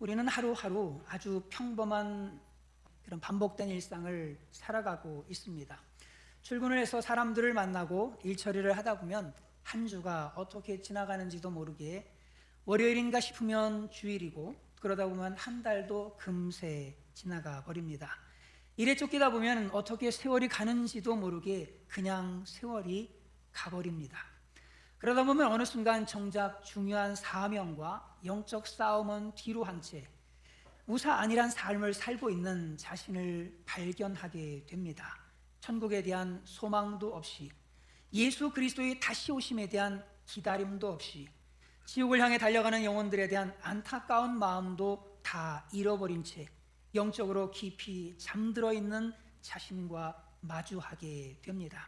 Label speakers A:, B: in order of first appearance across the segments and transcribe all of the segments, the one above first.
A: 우리는 하루하루 아주 평범한 그런 반복된 일상을 살아가고 있습니다. 출근을 해서 사람들을 만나고 일처리를 하다 보면 한 주가 어떻게 지나가는지도 모르게 월요일인가 싶으면 주일이고, 그러다 보면 한 달도 금세 지나가 버립니다. 일에 쫓기다 보면 어떻게 세월이 가는지도 모르게 그냥 세월이 가버립니다. 그러다 보면 어느 순간 정작 중요한 사명과 영적 싸움은 뒤로 한 채 우사 아니란 삶을 살고 있는 자신을 발견하게 됩니다. 천국에 대한 소망도 없이, 예수 그리스도의 다시 오심에 대한 기다림도 없이, 지옥을 향해 달려가는 영혼들에 대한 안타까운 마음도 다 잃어버린 채 영적으로 깊이 잠들어 있는 자신과 마주하게 됩니다.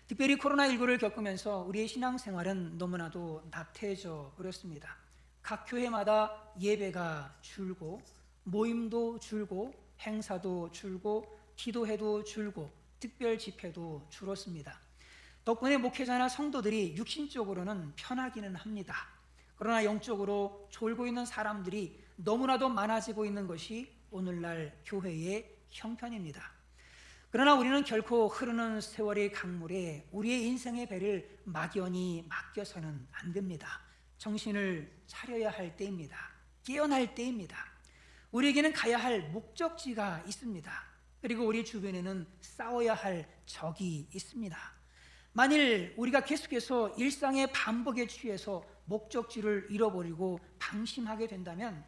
A: 특별히 코로나19를 겪으면서 우리의 신앙생활은 너무나도 나태해져 버렸습니다. 각 교회마다 예배가 줄고, 모임도 줄고, 행사도 줄고, 기도회도 줄고, 특별 집회도 줄었습니다. 덕분에 목회자나 성도들이 육신적으로는 편하기는 합니다. 그러나 영적으로 졸고 있는 사람들이 너무나도 많아지고 있는 것이 오늘날 교회의 형편입니다. 그러나 우리는 결코 흐르는 세월의 강물에 우리의 인생의 배를 막연히 맡겨서는 안 됩니다. 정신을 차려야 할 때입니다. 깨어날 때입니다. 우리에게는 가야 할 목적지가 있습니다. 그리고 우리 주변에는 싸워야 할 적이 있습니다. 만일 우리가 계속해서 일상의 반복에 취해서 목적지를 잃어버리고 방심하게 된다면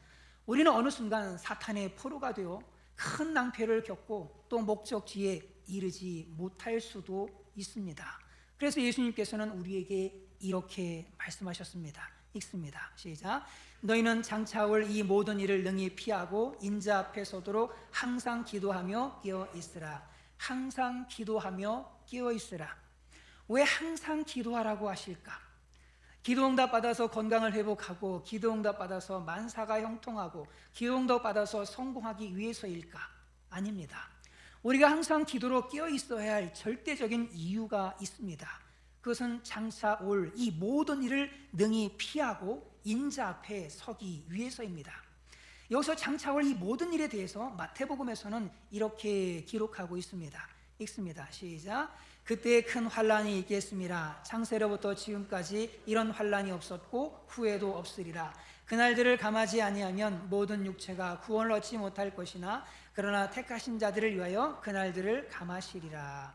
A: 우리는 어느 순간 사탄의 포로가 되어 큰 낭패를 겪고 또 목적지에 이르지 못할 수도 있습니다. 그래서 예수님께서는 우리에게 이렇게 말씀하셨습니다. 읽습니다. 시작. 너희는 장차 올 이 모든 일을 능히 피하고 인자 앞에 서도록 항상 기도하며 깨어 있으라. 항상 기도하며 깨어 있으라. 왜 항상 기도하라고 하실까? 기도응답 받아서 건강을 회복하고, 기도응답 받아서 만사가 형통하고, 기도응답 받아서 성공하기 위해서일까? 아닙니다. 우리가 항상 기도로 깨어 있어야 할 절대적인 이유가 있습니다. 그것은 장차 올 이 모든 일을 능히 피하고 인자 앞에 서기 위해서입니다. 여기서 장차 올 이 모든 일에 대해서 마태복음에서는 이렇게 기록하고 있습니다. 읽습니다. 시작. 그때 큰 환란이 있겠습니다. 창세로부터 지금까지 이런 환란이 없었고 후에도 없으리라. 그날들을 감하지 아니하면 모든 육체가 구원을 얻지 못할 것이나 그러나 택하신 자들을 위하여 그날들을 감하시리라.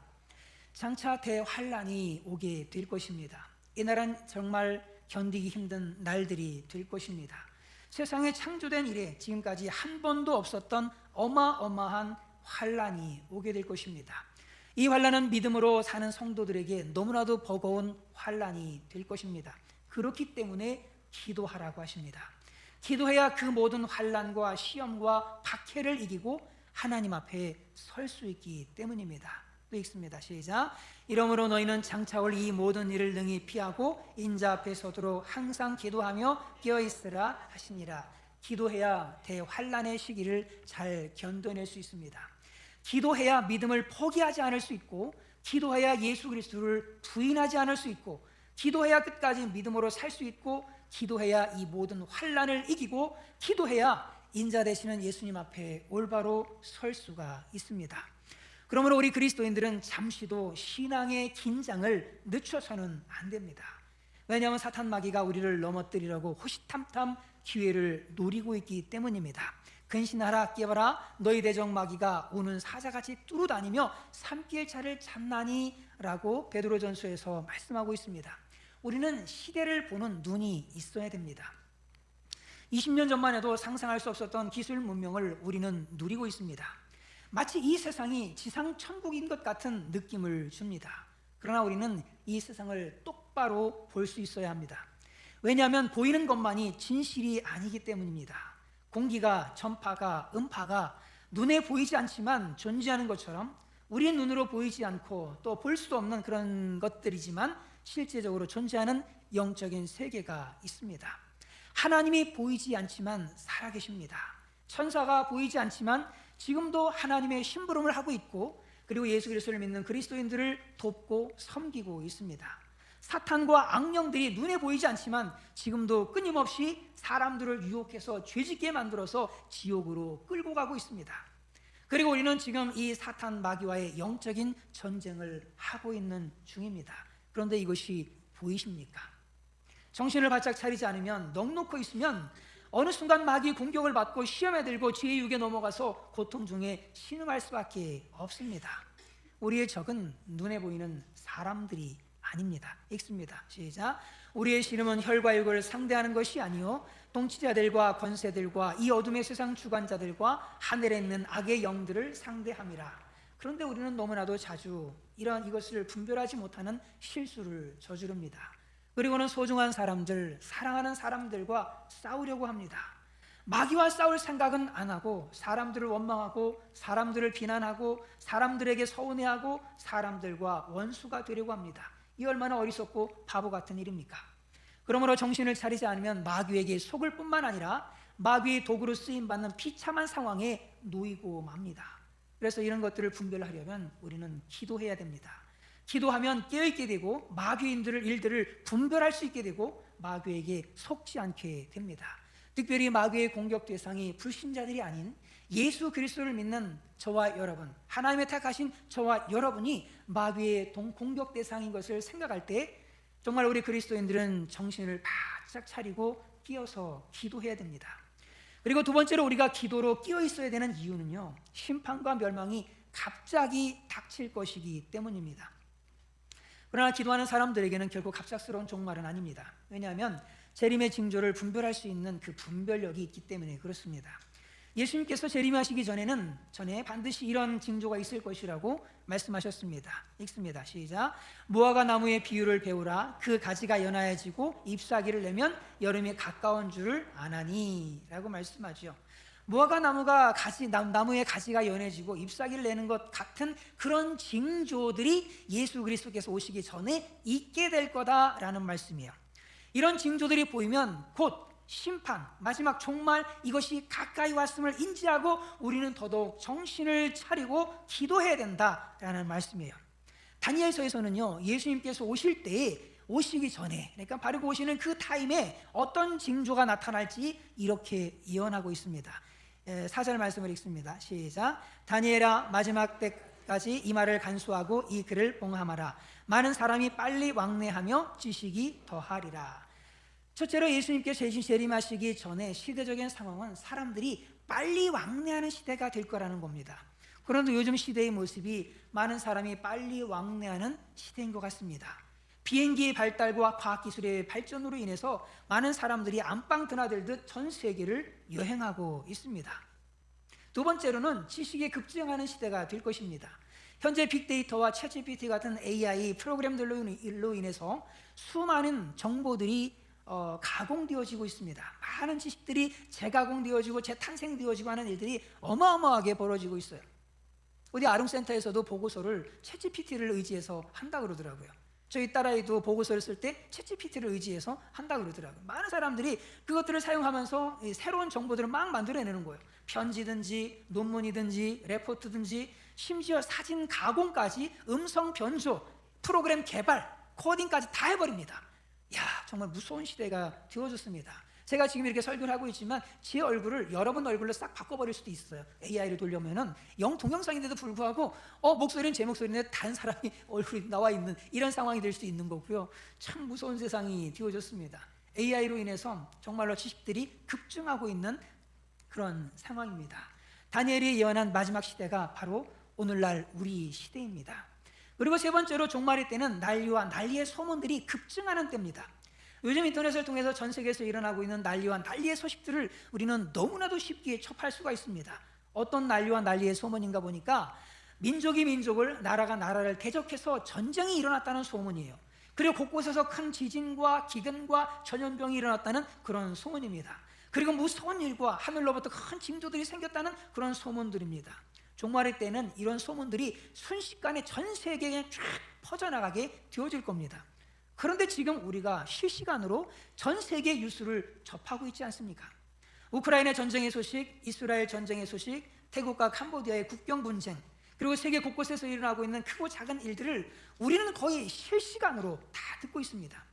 A: 장차 대환란이 오게 될 것입니다. 이날은 정말 견디기 힘든 날들이 될 것입니다. 세상에 창조된 이래 지금까지 한 번도 없었던 어마어마한 환란이 오게 될 것입니다. 이 환란은 믿음으로 사는 성도들에게 너무나도 버거운 환란이 될 것입니다. 그렇기 때문에 기도하라고 하십니다. 기도해야 그 모든 환란과 시험과 박해를 이기고 하나님 앞에 설 수 있기 때문입니다. 또 읽습니다. 시작. 이러므로 너희는 장차 올 이 모든 일을 능히 피하고 인자 앞에 서도록 항상 기도하며 깨어있으라 하시니라. 기도해야 대환란의 시기를 잘 견뎌낼 수 있습니다. 기도해야 믿음을 포기하지 않을 수 있고, 기도해야 예수 그리스도를 부인하지 않을 수 있고, 기도해야 끝까지 믿음으로 살 수 있고, 기도해야 이 모든 환란을 이기고, 기도해야 인자 되시는 예수님 앞에 올바로 설 수가 있습니다. 그러므로 우리 그리스도인들은 잠시도 신앙의 긴장을 늦춰서는 안 됩니다. 왜냐하면 사탄 마귀가 우리를 넘어뜨리려고 호시탐탐 기회를 노리고 있기 때문입니다. 근신하라 깨어라 너희 대적 마귀가 우는 사자같이 뚫어다니며 삼킬 차를 찾나니 라고 베드로전서에서 말씀하고 있습니다. 우리는 시대를 보는 눈이 있어야 됩니다. 20년 전만 해도 상상할 수 없었던 기술 문명을 우리는 누리고 있습니다. 마치 이 세상이 지상 천국인 것 같은 느낌을 줍니다. 그러나 우리는 이 세상을 똑바로 볼 수 있어야 합니다. 왜냐하면 보이는 것만이 진실이 아니기 때문입니다. 공기가, 전파가, 음파가 눈에 보이지 않지만 존재하는 것처럼 우리의 눈으로 보이지 않고 또 볼 수도 없는 그런 것들이지만 실제적으로 존재하는 영적인 세계가 있습니다. 하나님이 보이지 않지만 살아계십니다. 천사가 보이지 않지만 지금도 하나님의 심부름을 하고 있고, 그리고 예수 그리스도를 믿는 그리스도인들을 돕고 섬기고 있습니다. 사탄과 악령들이 눈에 보이지 않지만 지금도 끊임없이 사람들을 유혹해서 죄짓게 만들어서 지옥으로 끌고 가고 있습니다. 그리고 우리는 지금 이 사탄 마귀와의 영적인 전쟁을 하고 있는 중입니다. 그런데 이것이 보이십니까? 정신을 바짝 차리지 않으면, 넋놓고 있으면 어느 순간 마귀 공격을 받고 시험에 들고 죄의 유혹에 넘어가서 고통 중에 신음할 수밖에 없습니다. 우리의 적은 눈에 보이는 사람들이 아닙니다. 읽습니다. 시작. 우리의 신음은 혈과 육을 상대하는 것이 아니요 통치자들과 권세들과 이 어둠의 세상 주관자들과 하늘에 있는 악의 영들을 상대함이라. 그런데 우리는 너무나도 자주 이것을 분별하지 못하는 실수를 저지릅니다. 그리고는 소중한 사람들, 사랑하는 사람들과 싸우려고 합니다. 마귀와 싸울 생각은 안 하고 사람들을 원망하고 사람들을 비난하고 사람들에게 서운해하고 사람들과 원수가 되려고 합니다. 이 얼마나 어리석고 바보 같은 일입니까? 그러므로 정신을 차리지 않으면 마귀에게 속을 뿐만 아니라 마귀의 도구로 쓰임받는 비참한 상황에 놓이고 맙니다. 그래서 이런 것들을 분별하려면 우리는 기도해야 됩니다. 기도하면 깨어있게 되고 마귀의 일들을 분별할 수 있게 되고 마귀에게 속지 않게 됩니다. 특별히 마귀의 공격 대상이 불신자들이 아닌 예수 그리스도를 믿는 저와 여러분, 하나님의 택하신 저와 여러분이 마귀의 공격 대상인 것을 생각할 때 정말 우리 그리스도인들은 정신을 바짝 차리고 끼어서 기도해야 됩니다. 그리고 두 번째로 우리가 기도로 끼어 있어야 되는 이유는요, 심판과 멸망이 갑자기 닥칠 것이기 때문입니다. 그러나 기도하는 사람들에게는 결코 갑작스러운 종말은 아닙니다. 왜냐하면 재림의 징조를 분별할 수 있는 그 분별력이 있기 때문에 그렇습니다. 예수님께서 재림하시기 전에 반드시 이런 징조가 있을 것이라고 말씀하셨습니다. 읽습니다. 시작. 무화과 나무의 비유를 배우라. 그 가지가 연하여지고 잎사귀를 내면 여름이 가까운 줄을 아나니 라고 말씀하죠. 무화과 나무의 가지가 연해지고 잎사귀를 내는 것 같은 그런 징조들이 예수 그리스도께서 오시기 전에 있게 될 거다라는 말씀이에요. 이런 징조들이 보이면 곧 심판, 마지막 종말, 이것이 가까이 왔음을 인지하고 우리는 더더욱 정신을 차리고 기도해야 된다라는 말씀이에요. 다니엘서에서는요, 예수님께서 오시기 전에, 그러니까 바르고 오시는 그 타임에 어떤 징조가 나타날지 이렇게 예언하고 있습니다. 4절 말씀을 읽습니다. 시작. 다니엘아, 마지막 때까지 이 말을 간수하고 이 글을 봉함하라. 많은 사람이 빨리 왕래하며 지식이 더하리라. 첫째로 예수님께서 재림하시기 전에 시대적인 상황은 사람들이 빨리 왕래하는 시대가 될 거라는 겁니다. 그런데 요즘 시대의 모습이 많은 사람이 빨리 왕래하는 시대인 것 같습니다. 비행기의 발달과 과학기술의 발전으로 인해서 많은 사람들이 안방 드나들듯 전 세계를 여행하고 있습니다. 두 번째로는 지식이 급증하는 시대가 될 것입니다. 현재 빅데이터와 챗GPT 같은 AI 프로그램들로 인해서 수많은 정보들이 가공되어지고 있습니다. 많은 지식들이 재가공되어지고 재탄생되어지고 하는 일들이 어마어마하게 벌어지고 있어요. 어디 아동센터에서도 보고서를 챗GPT를 의지해서 한다 그러더라고요. 저희 딸아이도 보고서를 쓸 때 챗GPT를 의지해서 한다 그러더라고요. 많은 사람들이 그것들을 사용하면서 새로운 정보들을 막 만들어내는 거예요. 편지든지 논문이든지 레포트든지 심지어 사진 가공까지 음성 변조, 프로그램 개발, 코딩까지 다 해버립니다. 야, 정말 무서운 시대가 되어졌습니다. 제가 지금 이렇게 설교를 하고 있지만 제 얼굴을 여러분 얼굴로 싹 바꿔버릴 수도 있어요. AI를 돌려면은 동영상인데도 불구하고 목소리는 제 목소리인데 다른 사람이 얼굴이 나와 있는 이런 상황이 될 수도 있는 거고요. 참 무서운 세상이 되어졌습니다. AI로 인해서 정말로 지식들이 급증하고 있는 그런 상황입니다. 다니엘이 예언한 마지막 시대가 바로 오늘날 우리 시대입니다. 그리고 세 번째로 종말의 때는 난리와 난리의 소문들이 급증하는 때입니다. 요즘 인터넷을 통해서 전 세계에서 일어나고 있는 난리와 난리의 소식들을 우리는 너무나도 쉽게 접할 수가 있습니다. 어떤 난리와 난리의 소문인가 보니까 민족이 민족을, 나라가 나라를 대적해서 전쟁이 일어났다는 소문이에요. 그리고 곳곳에서 큰 지진과 기근과 전염병이 일어났다는 그런 소문입니다. 그리고 무서운 일과 하늘로부터 큰 징조들이 생겼다는 그런 소문들입니다. 종말의 때는 이런 소문들이 순식간에 전 세계에 쫙 퍼져나가게 되어질 겁니다. 그런데 지금 우리가 실시간으로 전 세계 뉴스를 접하고 있지 않습니까? 우크라이나 전쟁의 소식, 이스라엘 전쟁의 소식, 태국과 캄보디아의 국경 분쟁, 그리고 세계 곳곳에서 일어나고 있는 크고 작은 일들을 우리는 거의 실시간으로 다 듣고 있습니다.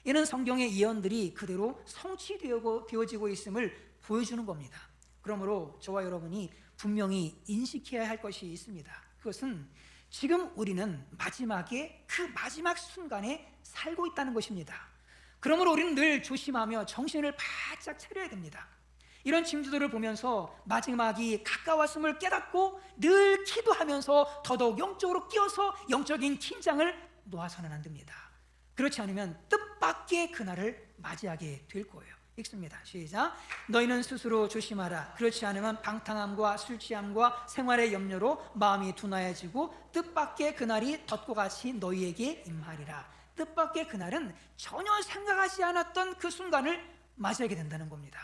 A: 이는 성경의 예언들이 그대로 성취되어지고 있음을 보여주는 겁니다. 그러므로 저와 여러분이 분명히 인식해야 할 것이 있습니다. 그것은 지금 우리는 그 마지막 순간에 살고 있다는 것입니다. 그러므로 우리는 늘 조심하며 정신을 바짝 차려야 됩니다. 이런 징조들을 보면서 마지막이 가까웠음을 깨닫고 늘 기도하면서 더더욱 영적으로 끼어서 영적인 긴장을 놓아서는 안 됩니다. 그렇지 않으면 뜻밖의 그날을 맞이하게 될 거예요. 읽습니다. 시작. 너희는 스스로 조심하라. 그렇지 않으면 방탕함과 술 취함과 생활의 염려로 마음이 둔하여지고 뜻밖의 그날이 덫과 같이 너희에게 임하리라. 뜻밖의 그날은 전혀 생각하지 않았던 그 순간을 맞이하게 된다는 겁니다.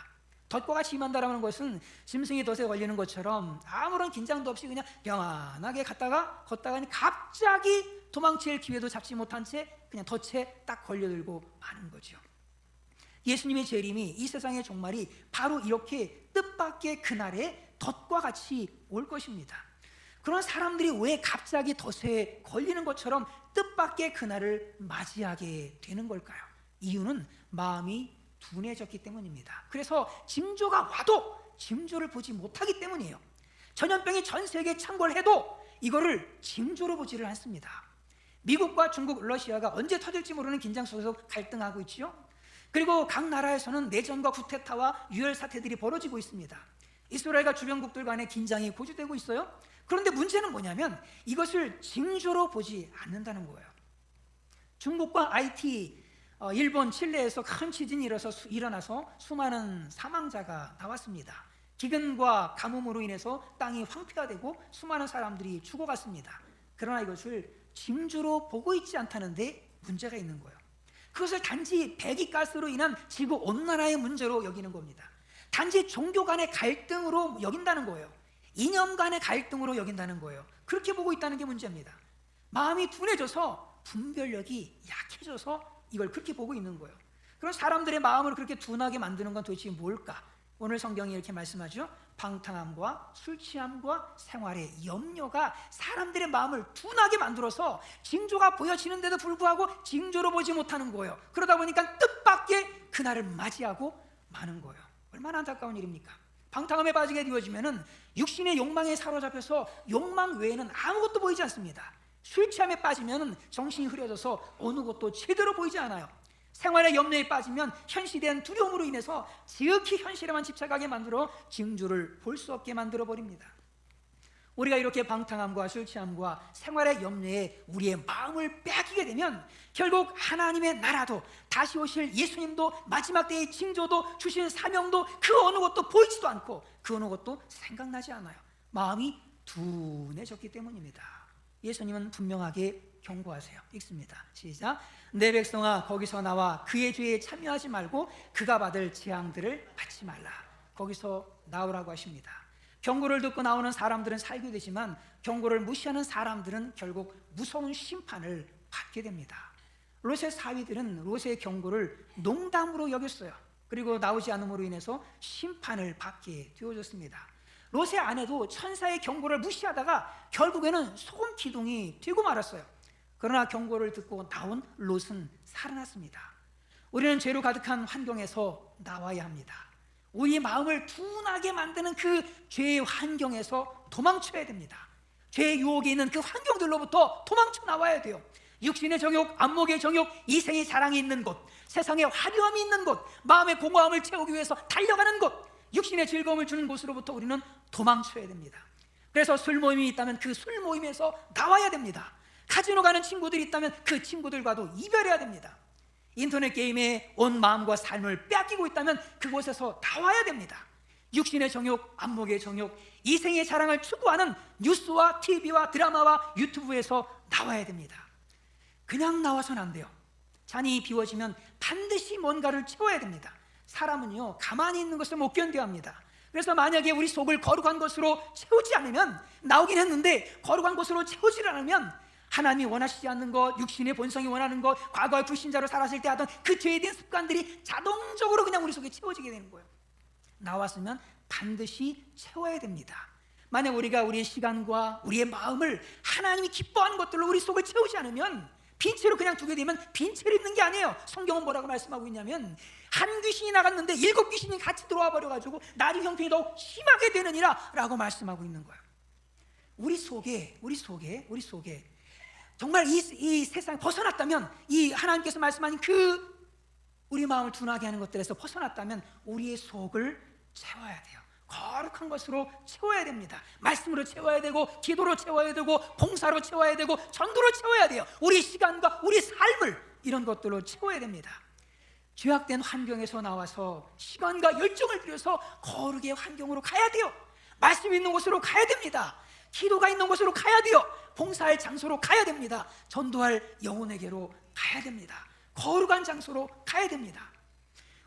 A: 덫과 같이 임한다라는 것은 짐승이 덫에 걸리는 것처럼 아무런 긴장도 없이 그냥 평안하게 걷다가 갑자기 도망칠 기회도 잡지 못한 채 그냥 덫에 딱 걸려들고 마는 거죠. 예수님의 재림이, 이 세상의 종말이 바로 이렇게 뜻밖의 그날에 덫과 같이 올 것입니다. 그런 사람들이 왜 갑자기 덫에 걸리는 것처럼 뜻밖의 그날을 맞이하게 되는 걸까요? 이유는 마음이 둔해졌기 때문입니다. 그래서 징조가 와도 징조를 보지 못하기 때문이에요. 전염병이 전 세계에 창궐해도 이거를 징조로 보지를 않습니다. 미국과 중국, 러시아가 언제 터질지 모르는 긴장 속에서 갈등하고 있지요. 그리고 각 나라에서는 내전과 쿠데타와 유혈 사태들이 벌어지고 있습니다. 이스라엘과 주변국들 간의 긴장이 고조되고 있어요. 그런데 문제는 뭐냐면 이것을 징조로 보지 않는다는 거예요. 중국과 IT, 일본, 칠레에서 큰 지진이 일어나서 수많은 사망자가 나왔습니다. 기근과 가뭄으로 인해서 땅이 황폐가 되고 수많은 사람들이 죽어갔습니다. 그러나 이것을 징조로 보고 있지 않다는 데 문제가 있는 거예요. 그것을 단지 배기가스로 인한 지구온난화의 문제로 여기는 겁니다. 단지 종교 간의 갈등으로 여긴다는 거예요. 이념 간의 갈등으로 여긴다는 거예요. 그렇게 보고 있다는 게 문제입니다. 마음이 둔해져서 분별력이 약해져서 이걸 그렇게 보고 있는 거예요. 그런 사람들의 마음을 그렇게 둔하게 만드는 건 도대체 뭘까? 오늘 성경이 이렇게 말씀하죠. 방탕함과 술 취함과 생활의 염려가 사람들의 마음을 둔하게 만들어서 징조가 보여지는데도 불구하고 징조로 보지 못하는 거예요. 그러다 보니까 뜻밖의 그날을 맞이하고 마는 거예요. 얼마나 안타까운 일입니까? 방탕함에 빠지게 되어지면은 육신의 욕망에 사로잡혀서 욕망 외에는 아무것도 보이지 않습니다. 술 취함에 빠지면 정신이 흐려져서 어느 것도 제대로 보이지 않아요. 생활의 염려에 빠지면 현실에 대한 두려움으로 인해서 지극히 현실에만 집착하게 만들어 징조를 볼 수 없게 만들어 버립니다. 우리가 이렇게 방탕함과 술 취함과 생활의 염려에 우리의 마음을 빼앗기게 되면 결국 하나님의 나라도 다시 오실 예수님도 마지막 때의 징조도 주신 사명도 그 어느 것도 보이지도 않고 그 어느 것도 생각나지 않아요. 마음이 둔해졌기 때문입니다. 예수님은 분명하게 경고하세요. 읽습니다. 시작. 내 백성아 거기서 나와 그의 죄에 참여하지 말고 그가 받을 재앙들을 받지 말라. 거기서 나오라고 하십니다. 경고를 듣고 나오는 사람들은 살게 되지만 경고를 무시하는 사람들은 결국 무서운 심판을 받게 됩니다. 롯의 사위들은 롯의 경고를 농담으로 여겼어요. 그리고 나오지 않음으로 인해서 심판을 받게 되어졌습니다. 롯의 아내도 천사의 경고를 무시하다가 결국에는 소금 기둥이 되고 말았어요. 그러나 경고를 듣고 나온 롯은 살아났습니다. 우리는 죄로 가득한 환경에서 나와야 합니다. 우리 마음을 둔하게 만드는 그 죄의 환경에서 도망쳐야 됩니다. 죄의 유혹이 있는 그 환경들로부터 도망쳐 나와야 돼요. 육신의 정욕, 안목의 정욕, 이생의 자랑이 있는 곳, 세상의 화려함이 있는 곳, 마음의 공허함을 채우기 위해서 달려가는 곳, 육신의 즐거움을 주는 곳으로부터 우리는 도망쳐야 됩니다. 그래서 술 모임이 있다면 그 술 모임에서 나와야 됩니다. 카지노 가는 친구들이 있다면 그 친구들과도 이별해야 됩니다. 인터넷 게임에 온 마음과 삶을 빼앗기고 있다면 그곳에서 나와야 됩니다. 육신의 정욕, 안목의 정욕, 이생의 자랑을 추구하는 뉴스와 TV와 드라마와 유튜브에서 나와야 됩니다. 그냥 나와서는 안 돼요. 잔이 비워지면 반드시 뭔가를 채워야 됩니다. 사람은요 가만히 있는 것을 못 견뎌야 합니다. 그래서 만약에 우리 속을 거룩한 것으로 채우지 않으면, 나오긴 했는데 거룩한 것으로 채우지 않으면 하나님이 원하시지 않는 것, 육신의 본성이 원하는 것, 과거의 불신자로 살았을 때 하던 그 죄에 대한 습관들이 자동적으로 그냥 우리 속에 채워지게 되는 거예요. 나왔으면 반드시 채워야 됩니다. 만약 우리가 우리의 시간과 우리의 마음을 하나님이 기뻐하는 것들로 우리 속을 채우지 않으면, 빈 채로 그냥 두게 되면 빈 채로 있는 게 아니에요. 성경은 뭐라고 말씀하고 있냐면, 한 귀신이 나갔는데 7 귀신이 같이 들어와 버려가지고 나중 형편이 더욱 심하게 되느니라 라고 말씀하고 있는 거예요. 우리 속에 정말 이 세상에 벗어났다면, 이 하나님께서 말씀하신 그 우리 마음을 둔하게 하는 것들에서 벗어났다면 우리의 속을 채워야 돼요. 거룩한 것으로 채워야 됩니다. 말씀으로 채워야 되고, 기도로 채워야 되고, 봉사로 채워야 되고, 전도로 채워야 돼요. 우리 시간과 우리 삶을 이런 것들로 채워야 됩니다. 죄악된 환경에서 나와서 시간과 열정을 들여서 거룩의 환경으로 가야 돼요. 말씀이 있는 곳으로 가야 됩니다. 기도가 있는 곳으로 가야 돼요. 봉사할 장소로 가야 됩니다. 전도할 영혼에게로 가야 됩니다. 거룩한 장소로 가야 됩니다.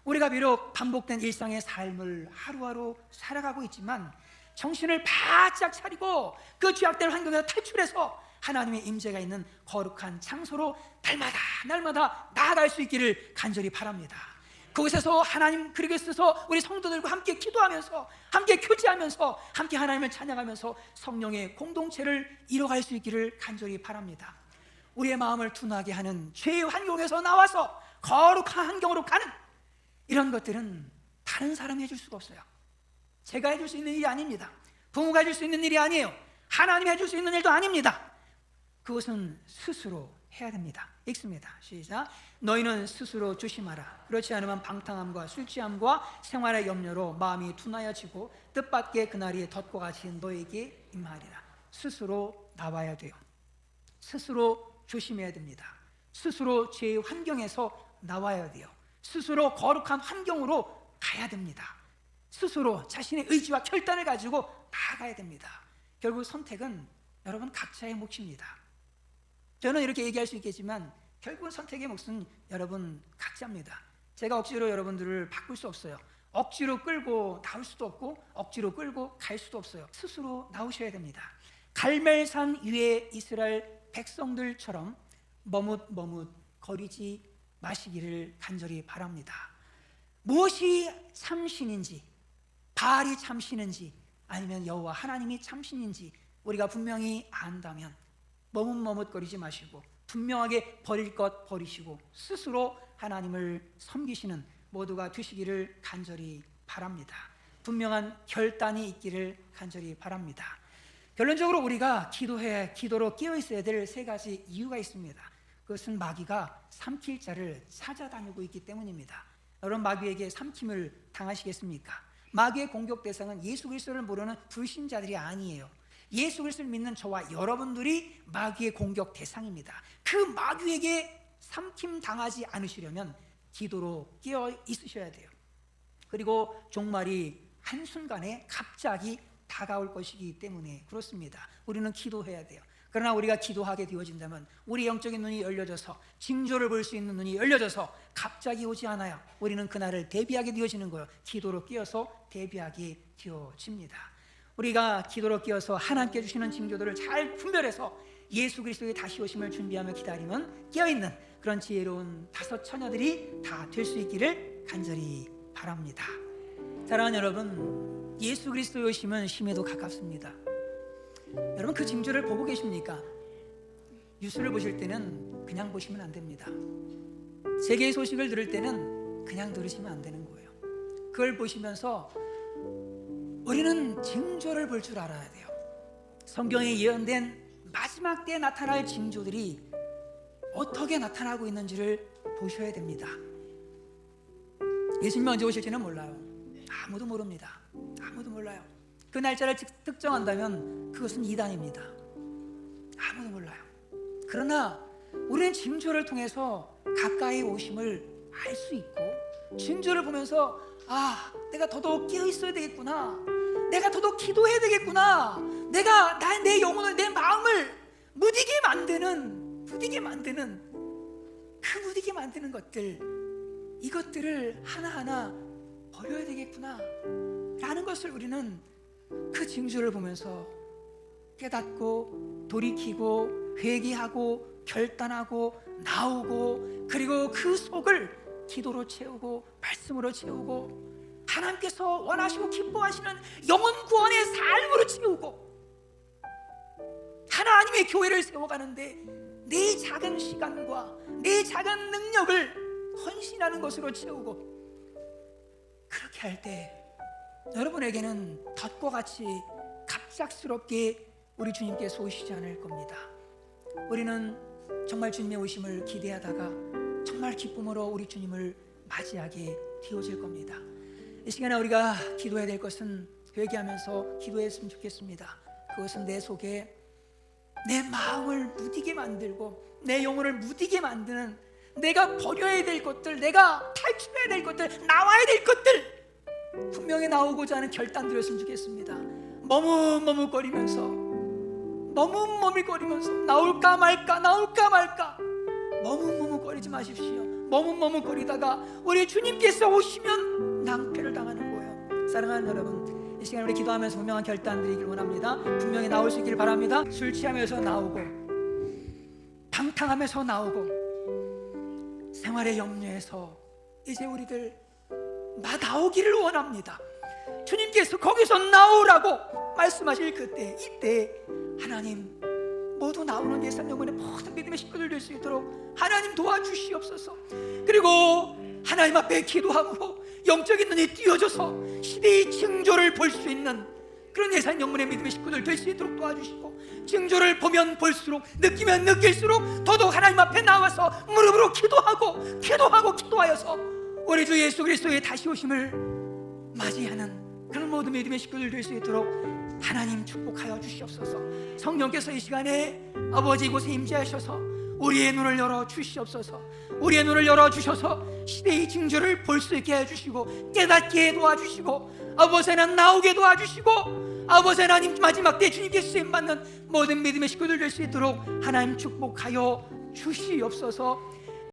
A: 우리가 비록 반복된 일상의 삶을 하루하루 살아가고 있지만, 정신을 바짝 차리고 그 죄악된 환경에서 탈출해서 하나님의 임재가 있는 거룩한 장소로 날마다 나아갈 수 있기를 간절히 바랍니다. 그곳에서 하나님 그렇게 쓰서 우리 성도들과 함께 기도하면서, 함께 교제하면서, 함께 하나님을 찬양하면서 성령의 공동체를 이뤄갈 수 있기를 간절히 바랍니다. 우리의 마음을 둔하게 하는 죄의 환경에서 나와서 거룩한 환경으로 가는 이런 것들은 다른 사람이 해줄 수가 없어요. 제가 해줄 수 있는 일이 아닙니다. 부모가 해줄 수 있는 일이 아니에요. 하나님이 해줄 수 있는 일도 아닙니다. 그것은 스스로 해야 됩니다. 읽습니다. 시작. 너희는 스스로 조심하라. 그렇지 않으면 방탕함과 술취함과 생활의 염려로 마음이 둔하여지고 뜻밖의 그날이 덫과 같이 너에게 임하리라. 스스로 나와야 돼요. 스스로 조심해야 됩니다. 스스로 죄의 환경에서 나와야 돼요. 스스로 거룩한 환경으로 가야 됩니다. 스스로 자신의 의지와 결단을 가지고 나아가야 됩니다. 결국 선택은 여러분 각자의 몫입니다. 저는 이렇게 얘기할 수 있겠지만 결국은 선택의 몫은 여러분 각자입니다. 제가 억지로 여러분들을 바꿀 수 없어요. 억지로 끌고 나올 수도 없고 억지로 끌고 갈 수도 없어요. 스스로 나오셔야 됩니다. 갈멜산 위에 이스라엘 백성들처럼 머뭇머뭇 거리지 마시기를 간절히 바랍니다. 무엇이 참신인지, 바알이 참신인지 아니면 여호와 하나님이 참신인지 우리가 분명히 안다면 머뭇머뭇거리지 마시고 분명하게 버릴 것 버리시고 스스로 하나님을 섬기시는 모두가 되시기를 간절히 바랍니다. 분명한 결단이 있기를 간절히 바랍니다. 결론적으로 우리가 기도로 끼어 있어야 될 3가지 이유가 있습니다. 그것은 마귀가 삼킬 자를 찾아다니고 있기 때문입니다. 여러분, 마귀에게 삼킴을 당하시겠습니까? 마귀의 공격 대상은 예수 그리스도를 모르는 불신자들이 아니에요. 예수 그리스도를 믿는 저와 여러분들이 마귀의 공격 대상입니다. 그 마귀에게 삼킴 당하지 않으시려면 기도로 끼어 있으셔야 돼요. 그리고 종말이 한순간에 갑자기 다가올 것이기 때문에 그렇습니다. 우리는 기도해야 돼요. 그러나 우리가 기도하게 되어진다면 우리 영적인 눈이 열려져서 징조를 볼 수 있는 눈이 열려져서 갑자기 오지 않아요. 우리는 그날을 대비하게 되어지는 거예요. 기도로 끼어서 대비하게 되어집니다. 우리가 기도로 끼어서 하나님께 주시는 징조들을 잘 분별해서 예수 그리스도의 다시 오심을 준비하며 기다리면 끼어있는 그런 지혜로운 5 처녀들이 다 될 수 있기를 간절히 바랍니다. 사랑하는 여러분, 예수 그리스도의 오심은 심에도 가깝습니다. 여러분, 그 징조를 보고 계십니까? 뉴스를 보실 때는 그냥 보시면 안 됩니다. 세계의 소식을 들을 때는 그냥 들으시면 안 되는 거예요. 그걸 보시면서 우리는 징조를 볼 줄 알아야 돼요. 성경에 예언된 마지막 때에 나타날 징조들이 어떻게 나타나고 있는지를 보셔야 됩니다. 예수님이 언제 오실지는 몰라요. 아무도 모릅니다. 아무도 몰라요. 그 날짜를 특정한다면 그것은 이단입니다. 아무도 몰라요. 그러나 우리는 징조를 통해서 가까이 오심을 알 수 있고, 징조를 보면서 내가 더더욱 끼어 있어야 되겠구나, 내가 더더욱 기도해야 되겠구나, 내가 내 영혼을, 내 마음을 무디게 만드는 것들, 이것들을 하나하나 버려야 되겠구나 라는 것을 우리는 그 징조를 보면서 깨닫고 돌이키고 회개하고 결단하고 나오고, 그리고 그 속을 기도로 채우고 말씀으로 채우고 하나님께서 원하시고 기뻐하시는 영혼 구원의 삶으로 채우고 하나님의 교회를 세워가는데 내 작은 시간과 내 작은 능력을 헌신하는 것으로 채우고, 그렇게 할 때 여러분에게는 덫과 같이 갑작스럽게 우리 주님께서 오시지 않을 겁니다. 우리는 정말 주님의 오심을 기대하다가 정말 기쁨으로 우리 주님을 맞이하게 되어질 겁니다. 이 시간에 우리가 기도해야 될 것은, 회개하면서 기도했으면 좋겠습니다. 그것은 내 속에 내 마음을 무디게 만들고 내 영혼을 무디게 만드는, 내가 버려야 될 것들, 내가 탈출해야 될 것들, 나와야 될 것들 분명히 나오고자 하는 결단들이었으면 좋겠습니다. 머뭇머뭇거리면서 나올까 말까 머뭇머뭇거리지 마십시오. 머뭇머뭇거리다가 우리 주님께서 오시면 낭패를 당하는 거예요. 사랑하는 여러분, 이 시간에 우리 기도하면서 분명한 결단 드리길 원합니다. 분명히 나올 수 있기를 바랍니다. 술 취하면서 나오고, 방탕하면서 나오고, 생활의 염려에서 이제 우리들 나오기를 원합니다. 주님께서 거기서 나오라고 말씀하실 그때, 이때 하나님, 모두 나오는 예산 영혼의 모든 믿음의 식구들 될 수 있도록 하나님 도와주시옵소서. 그리고 하나님 앞에 기도함으로 영적인 눈이 띄어져서 시대의 징조를 볼 수 있는 그런 예산 영혼의 믿음의 식구들 될 수 있도록 도와주시고, 징조를 보면 볼수록, 느끼면 느낄수록 더더욱 하나님 앞에 나와서 무릎으로 기도하여서 우리 주 예수 그리스도의 다시 오심을 맞이하는 그런 모든 믿음의 식구들 될 수 있도록 하나님 축복하여 주시옵소서. 성령께서 이 시간에 아버지 이곳에 임재하셔서 우리의 눈을 열어 주시옵소서. 우리의 눈을 열어 주셔서 시대의 징조를 볼 수 있게 해주시고, 깨닫게 도와주시고, 아버지 하나님 나오게 도와주시고, 아버지 하나님 마지막 때 주님께서 쓰임받는 모든 믿음의 식구들 될 수 있도록 하나님 축복하여 주시옵소서.